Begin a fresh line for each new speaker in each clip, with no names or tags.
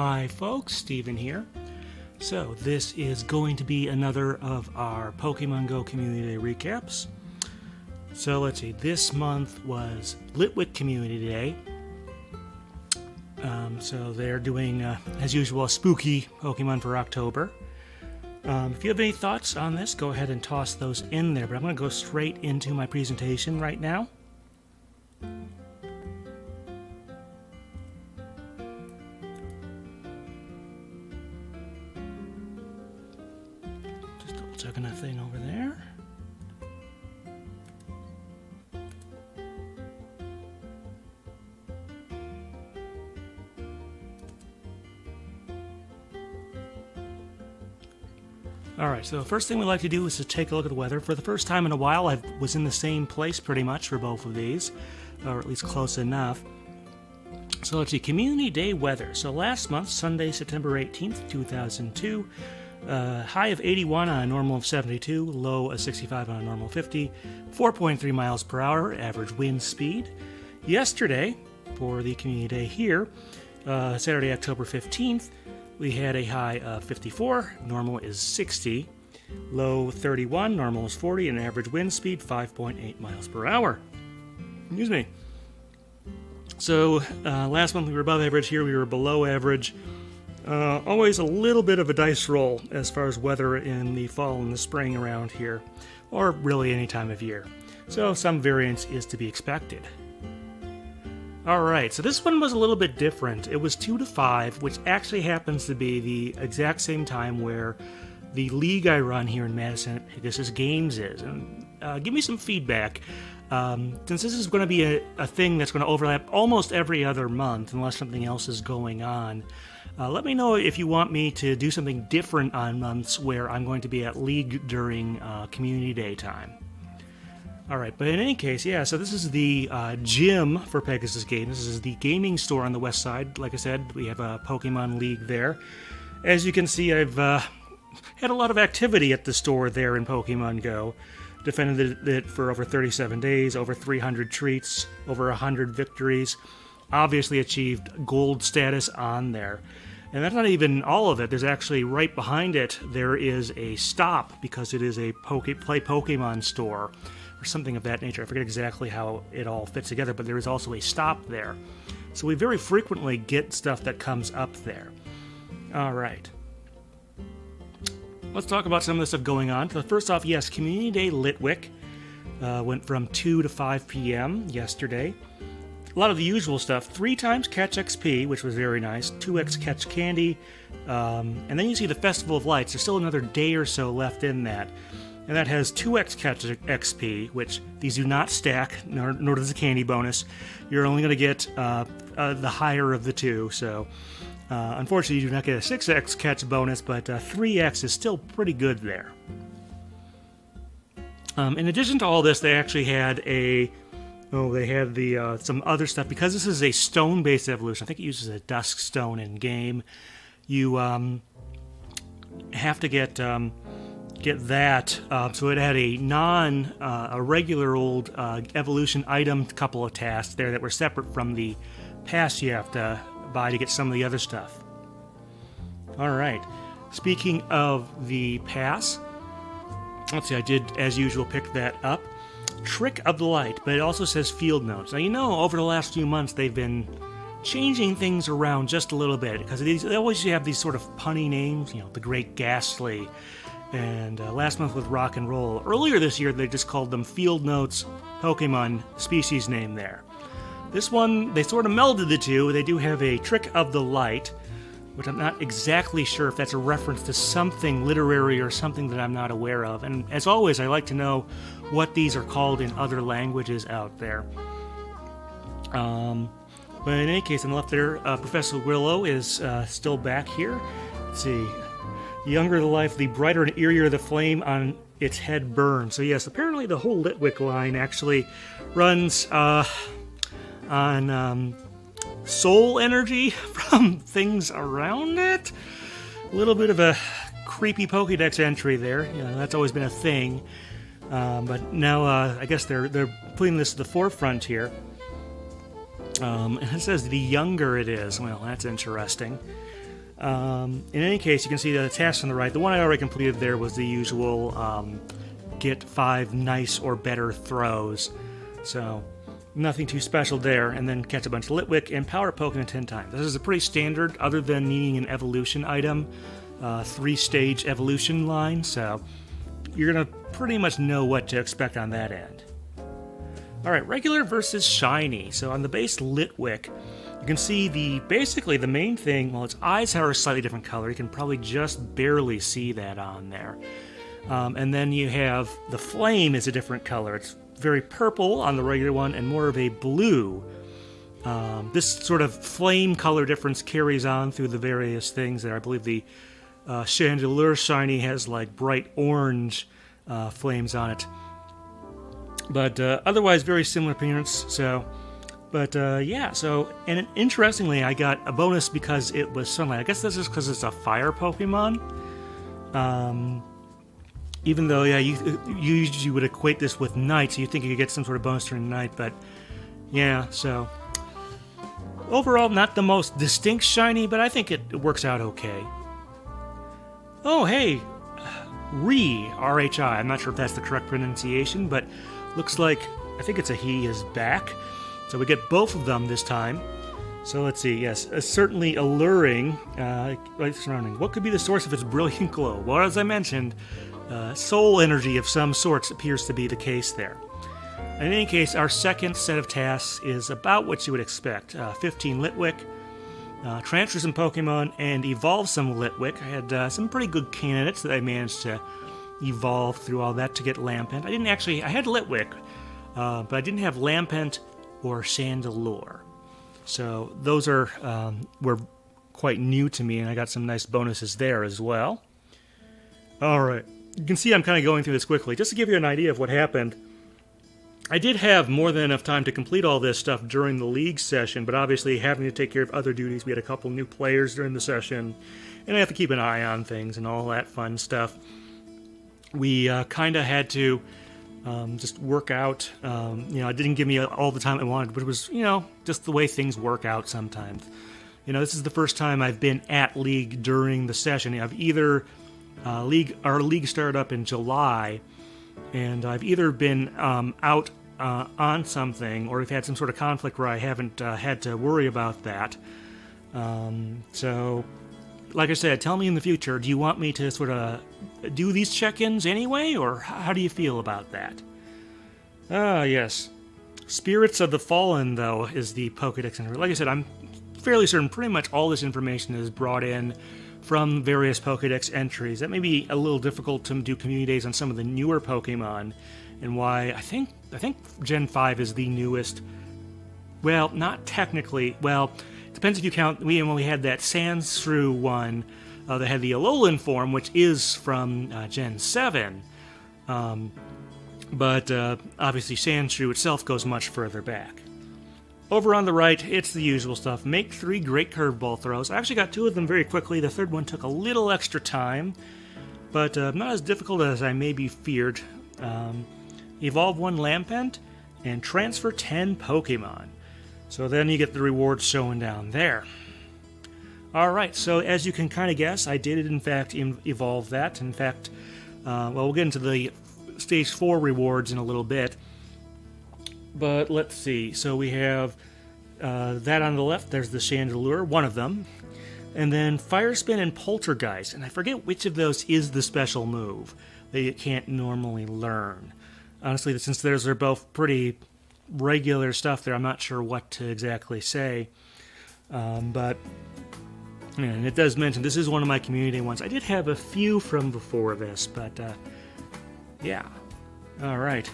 Hi folks, Steven here. So this is going to be another of our Pokemon Go Community Day recaps. So let's see, this month was Litwick Community Day. So they're doing, as usual, a spooky Pokemon for October. If you have any thoughts on this, go ahead and toss those in there, but I'm going to go straight into my presentation right now. Just double checking that thing over there. Alright, so the first thing we like to do is to take a look at the weather. For the first time in a while, I was in the same place pretty much for both of these, or at least close enough. So let's see, Community Day weather. So last month, Sunday, September 18th, 2002, high of 81 on a normal of 72, low of 65 on a normal of 50, 4.3 miles per hour, average wind speed. Yesterday, for the Community Day here, Saturday, October 15th, we had a high of 54, normal is 60, low 31, normal is 40, and average wind speed 5.8 miles per hour. Excuse me. So last month we were above average, here we were below average. Always a little bit of a dice roll as far as weather in the fall and the spring around here, or really any time of year. So some variance is to be expected. Alright, so this one was a little bit different. It was 2 to 5, which actually happens to be the exact same time where the league I run here in Madison Pegasus Games is. And give me some feedback. Since this is going to be a thing that's going to overlap almost every other month, unless something else is going on, let me know if you want me to do something different on months where I'm going to be at league during Community Day time. Alright, but in any case, yeah, so this is the gym for Pegasus Games. This is the gaming store on the west side. Like I said, we have a Pokemon League there. As you can see, I've had a lot of activity at the store there in Pokemon Go. Defended it for over 37 days, over 300 treats, over 100 victories. Obviously achieved gold status on there. And that's not even all of it. There's actually, right behind it, there is a stop, because it is a Play Pokemon store, or something of that nature. I forget exactly how it all fits together, but there is also a stop there. So we very frequently get stuff that comes up there. Alright. Let's talk about some of the stuff going on. So first off, yes, Community Day Litwick went from 2 to 5 p.m. yesterday. A lot of the usual stuff. 3 times Catch XP, which was very nice. 2x Catch Candy. And then you see the Festival of Lights. There's still another day or so left in that. And that has 2x Catch XP, which these do not stack, nor does the candy bonus. You're only going to get the higher of the two. So, unfortunately, you do not get a 6x Catch bonus, but 3x is still pretty good there. In addition to all this, they actually had some other stuff. Because this is a stone-based evolution, I think it uses a dusk stone in game. You have to get that. So it had a regular old evolution item couple of tasks there that were separate from the pass you have to buy to get some of the other stuff. Alright, speaking of the pass, let's see, I did, as usual, pick that up. Trick of the Light, but it also says Field Notes. Now, you know, over the last few months, they've been changing things around just a little bit, because they always have these sort of punny names, you know, the Great Ghastly, and last month with Rock and Roll. Earlier this year, they just called them Field Notes Pokemon species name there. This one, they sort of melded the two. They do have a Trick of the Light, which I'm not exactly sure if that's a reference to something literary or something that I'm not aware of. And as always, I like to know what these are called in other languages out there. But in any case, on the left there, Professor Willow is still back here. Let's see. The younger the life, the brighter and eerier the flame on its head burns. So yes, apparently the whole Litwick line actually runs on soul energy from things around it. A little bit of a creepy Pokédex entry there. You know, that's always been a thing. But now I guess they're putting this to the forefront here. And it says the younger it is. Well, that's interesting. In any case, you can see the tasks on the right. The one I already completed there was the usual get 5 nice or better throws. So nothing too special there. And then catch a bunch of Litwick and power Pokemon 10 times. This is a pretty standard, other than needing an evolution item, 3-stage evolution line. So you're going to pretty much know what to expect on that end. Alright, regular versus shiny. So on the base Litwick, you can see basically the main thing, well, its eyes are a slightly different color. You can probably just barely see that on there. And then you have the flame is a different color. It's very purple on the regular one and more of a blue. This sort of flame color difference carries on through the various things there. I believe the Chandelure shiny has like bright orange flames on it. But otherwise, very similar appearance. So, but yeah. So, and interestingly, I got a bonus because it was sunlight. I guess this is because it's a fire Pokemon. Even though, yeah, you usually would equate this with night, so you think you could get some sort of bonus during the night. But yeah. So overall, not the most distinct shiny, but I think it works out okay. Oh, hey, R-H-I. I'm not sure if that's the correct pronunciation, but looks like, I think it's a he, is back. So we get both of them this time. So let's see, yes, certainly alluring, light surrounding. What could be the source of its brilliant glow? Well, as I mentioned, soul energy of some sorts appears to be the case there. In any case, our second set of tasks is about what you would expect. 15 Litwick, transfer some Pokemon, and evolve some Litwick. I had some pretty good candidates that I managed to evolve through all that to get Lampent. I had Litwick, but I didn't have Lampent or Chandelure. So those were quite new to me, and I got some nice bonuses there as well. Alright, you can see I'm kind of going through this quickly. Just to give you an idea of what happened, I did have more than enough time to complete all this stuff during the league session, but obviously having to take care of other duties, we had a couple new players during the session, and I have to keep an eye on things and all that fun stuff. We kind of had to just work out. It didn't give me all the time I wanted, but it was, just the way things work out sometimes. This is the first time I've been at league during the session. I've either our league started up in July, and I've either been out on something, or we've had some sort of conflict where I haven't had to worry about that. So, like I said, tell me in the future, do you want me to sort of do these check-ins anyway, or how do you feel about that? Yes. Spirits of the Fallen, though, is the Pokedex entry. Like I said, I'm fairly certain pretty much all this information is brought in from various Pokedex entries. That may be a little difficult to do community days on some of the newer Pokemon, and why I think Gen 5 is the newest. Well, not technically. Well, it depends if you count. When we had that Sandshrew one, that had the Alolan form, which is from Gen 7. But obviously Sandshrew itself goes much further back. Over on the right, it's the usual stuff. Make 3 great curveball throws. I actually got 2 of them very quickly. The third one took a little extra time, but not as difficult as I maybe feared. Evolve 1 Lampent, and transfer 10 Pokemon. So then you get the rewards showing down there. Alright, so as you can kind of guess, I did in fact evolve that. In fact, we'll get into the Stage 4 rewards in a little bit. But let's see, so we have that on the left, there's the Chandelure, one of them. And then Fire Spin and Poltergeist, and I forget which of those is the special move that you can't normally learn. Honestly, since those are both pretty regular stuff there, I'm not sure what to exactly say. But and it does mention this is one of my community ones. I did have a few from before this, but yeah. All right.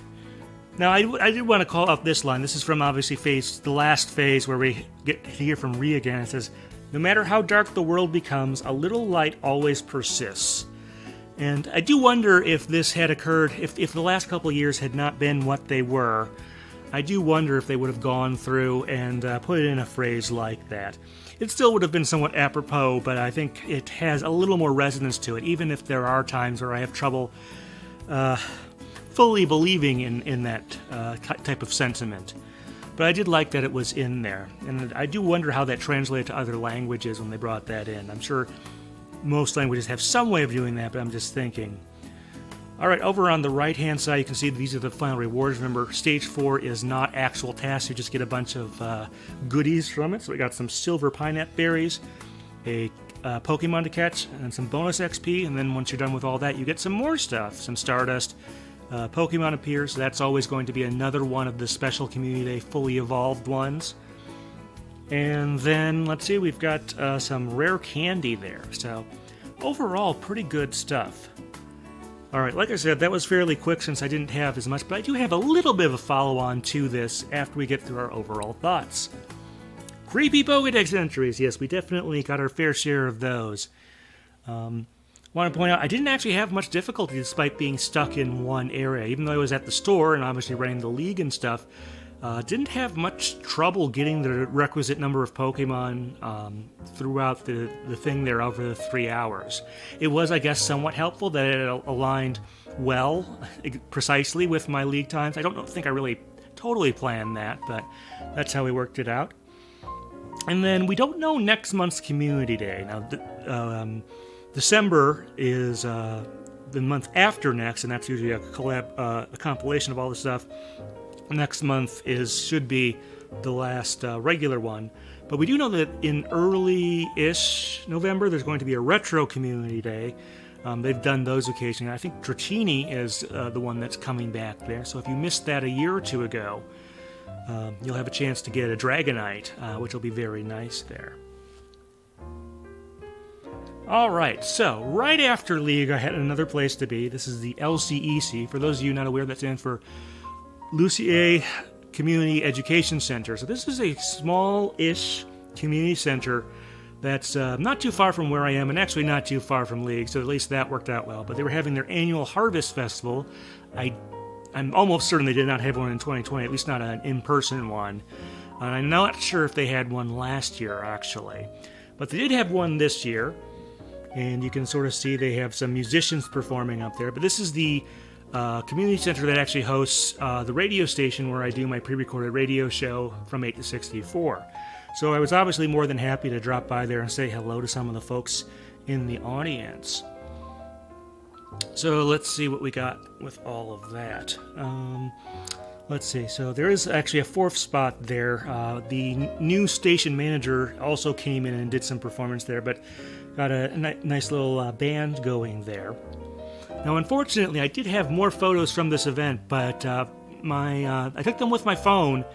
Now, I did want to call out this line. This is from, obviously, the last phase where we get to hear from Rhea again. It says, no matter how dark the world becomes, a little light always persists. And I do wonder if this had occurred, if the last couple of years had not been what they were, I do wonder if they would have gone through and put it in a phrase like that. It still would have been somewhat apropos, but I think it has a little more resonance to it, even if there are times where I have trouble fully believing in that type of sentiment. but I did like that it was in there. And I do wonder how that translated to other languages when they brought that in. I'm sure most languages have some way of doing that, but I'm just thinking. All right, over on the right-hand side, you can see these are the final rewards. Remember, Stage 4 is not actual tasks. You just get a bunch of goodies from it. So we got some silver pineapple berries, a Pokemon to catch, and some bonus XP. And then once you're done with all that, you get some more stuff. Some Stardust. Pokemon appears. So that's always going to be another one of the special Community Day fully evolved ones. And then, let's see, we've got some rare candy there. So, overall, pretty good stuff. Alright, like I said, that was fairly quick since I didn't have as much, but I do have a little bit of a follow-on to this after we get through our overall thoughts. Creepy Pokédex entries. Yes, we definitely got our fair share of those. Want to point out, I didn't actually have much difficulty despite being stuck in one area. Even though I was at the store and obviously running the league and stuff, didn't have much trouble getting the requisite number of Pokemon throughout the thing there over the 3 hours. It was, I guess, somewhat helpful that it aligned well, precisely with my league times. I don't think I really totally planned that, but that's how we worked it out. And then we don't know next month's Community Day. Now, December is the month after next, and that's usually a compilation of all the stuff. Next month should be the last regular one. But we do know that in early-ish November, there's going to be a Retro Community Day. They've done those occasionally. I think Dratini is the one that's coming back there. So if you missed that a year or two ago, you'll have a chance to get a Dragonite, which will be very nice there. Alright, so right after League, I had another place to be. This is the LCEC. For those of you not aware, that stands for LCEC Community Education Center. So this is a small-ish community center that's not too far from where I am, and actually not too far from League, so at least that worked out well. But they were having their annual Harvest Festival. I'm almost certain they did not have one in 2020, at least not an in-person one. And I'm not sure if they had one last year, actually. But they did have one this year, and you can sort of see they have some musicians performing up there. But this is the community center that actually hosts the radio station where I do my pre-recorded radio show from 8 to 64. So I was obviously more than happy to drop by there and say hello to some of the folks in the audience. So let's see what we got with all of that. Let's see, so there is actually a fourth spot there. The new station manager also came in and did some performance there, but got a nice little band going there. Now, unfortunately, I did have more photos from this event, but I took them with my phone,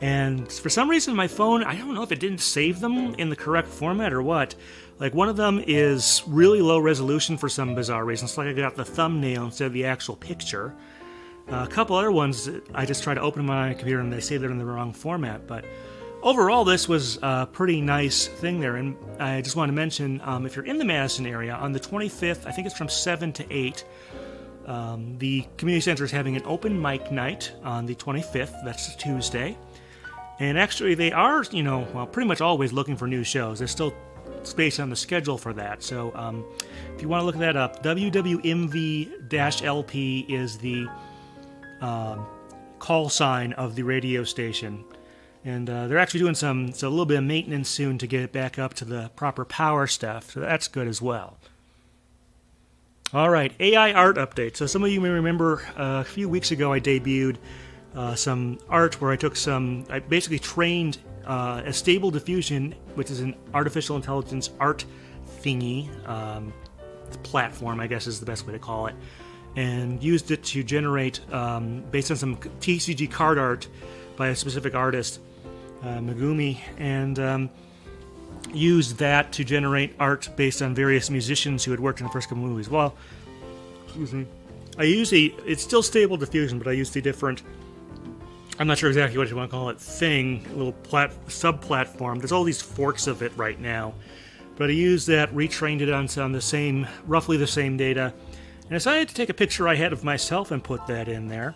and for some reason my phone, I don't know if it didn't save them in the correct format or what. Like, one of them is really low resolution for some bizarre reason. It's like I got the thumbnail instead of the actual picture. A couple other ones, I just try to open them on my computer and they say they're in the wrong format, but overall, this was a pretty nice thing there, and I just want to mention, if you're in the Madison area, on the 25th, I think it's from 7 to 8, the community center is having an open mic night on the 25th, that's Tuesday, and actually they are, pretty much always looking for new shows. There's still space on the schedule for that, so if you want to look that up, WWMV-LP is the call sign of the radio station. And they're actually doing a little bit of maintenance soon to get it back up to the proper power stuff, so that's good as well. Alright, AI art update. So some of you may remember a few weeks ago I debuted some art where I basically trained a Stable Diffusion, which is an artificial intelligence art thingy, platform, I guess is the best way to call it, and used it to generate, based on some TCG card art by a specific artist, Megumi, and used that to generate art based on various musicians who had worked in the first couple movies. Well, excuse me. It's still Stable Diffusion, but I used a different, I'm not sure exactly what you want to call it, little sub-platform. There's all these forks of it right now. But I used that, retrained it on roughly the same data, and decided to take a picture I had of myself and put that in there.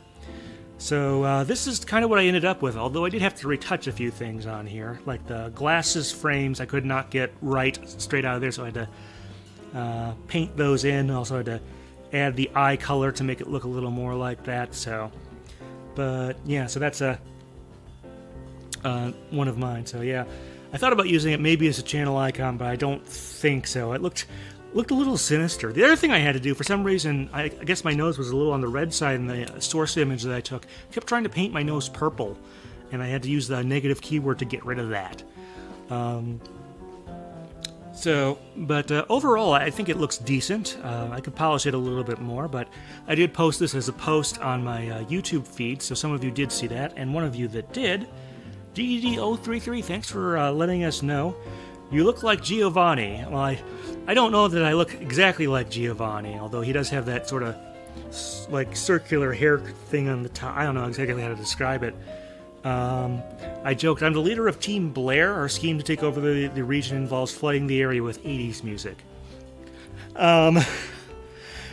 So this is kind of what I ended up with, although I did have to retouch a few things on here. Like the glasses frames I could not get right straight out of there, so I had to paint those in. I also had to add the eye color to make it look a little more like that. So, but yeah, so that's one of mine. So yeah, I thought about using it maybe as a channel icon, but I don't think so. It looked a little sinister. The other thing I had to do, for some reason, I guess my nose was a little on the red side in the source image that I took. I kept trying to paint my nose purple, and I had to use the negative keyword to get rid of that. But overall, I think it looks decent. I could polish it a little bit more, but I did post this as a post on my YouTube feed, so some of you did see that, and one of you that did, DDD033, thanks for letting us know. You look like Giovanni. Well, I don't know that I look exactly like Giovanni, although he does have that sort of like circular hair thing on the top. I don't know exactly how to describe it. I joked, I'm the leader of Team Blair. Our scheme to take over the region involves flooding the area with 80s music.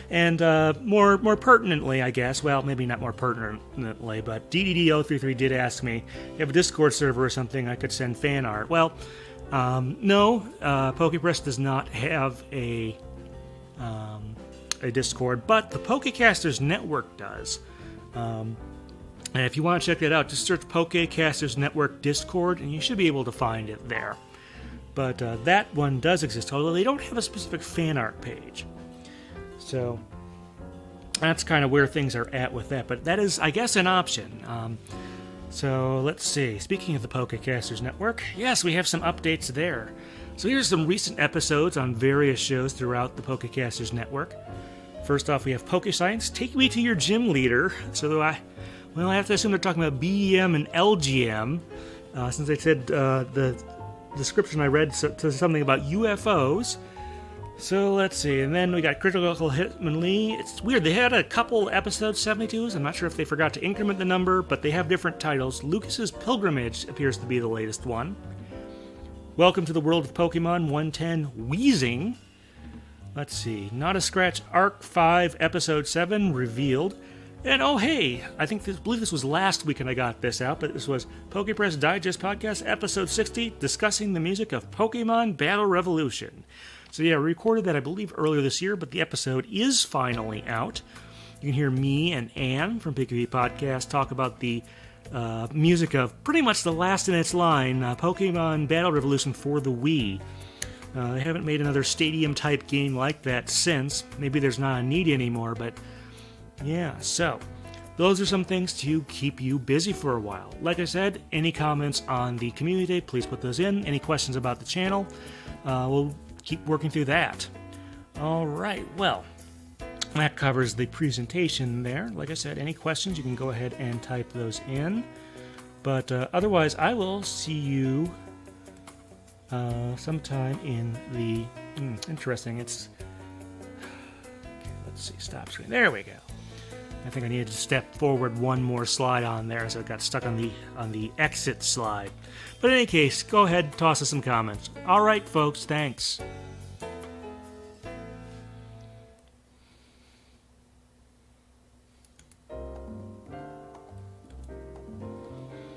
And more pertinently, I guess, well, maybe not more pertinently, but DDD033 did ask me, you have a Discord server or something I could send fan art. Well, no, PokePress does not have a Discord, but the Pokecasters Network does. And if you want to check that out, just search Pokecasters Network Discord, and you should be able to find it there. But that one does exist, although they don't have a specific fan art page. So that's kind of where things are at with that. But that is, I guess, an option. So let's see. Speaking of the Pokecasters Network, yes, we have some updates there. So here's some recent episodes on various shows throughout the Pokecasters Network. First off, we have PokeScience, Take Me to Your Gym Leader. So I have to assume they're talking about BEM and LGM, since they said the description I read says something about UFOs. So let's see, and then we got Critical Hitmonlee. It's weird, they had a couple episode 72s. I'm not sure if they forgot to increment the number, but they have different titles. Lucas's Pilgrimage appears to be the latest one. Welcome to the World of Pokemon 110, Wheezing. Let's see, Not a Scratch Arc 5 Episode 7 revealed. And oh hey, I believe this was last week and I got this out, but this was PokePress Digest Podcast Episode 60, discussing the music of Pokemon Battle Revolution. So yeah, we recorded that I believe earlier this year, but the episode is finally out. You can hear me and Anne from PKV Podcast talk about the music of pretty much the last in its line, Pokemon Battle Revolution for the Wii. They haven't made another stadium-type game like that since. Maybe there's not a need anymore, but yeah, so those are some things to keep you busy for a while. Like I said, any comments on the community, please put those in. Any questions about the channel, we'll keep working through that. All right, well, that covers the presentation there. Like I said, any questions, you can go ahead and type those in. But otherwise, I will see you sometime in the... interesting, it's... Let's see, stop screen. There we go. I think I needed to step forward one more slide on there, so it got stuck on the exit slide. But in any case, go ahead and toss us some comments. All right, folks, thanks.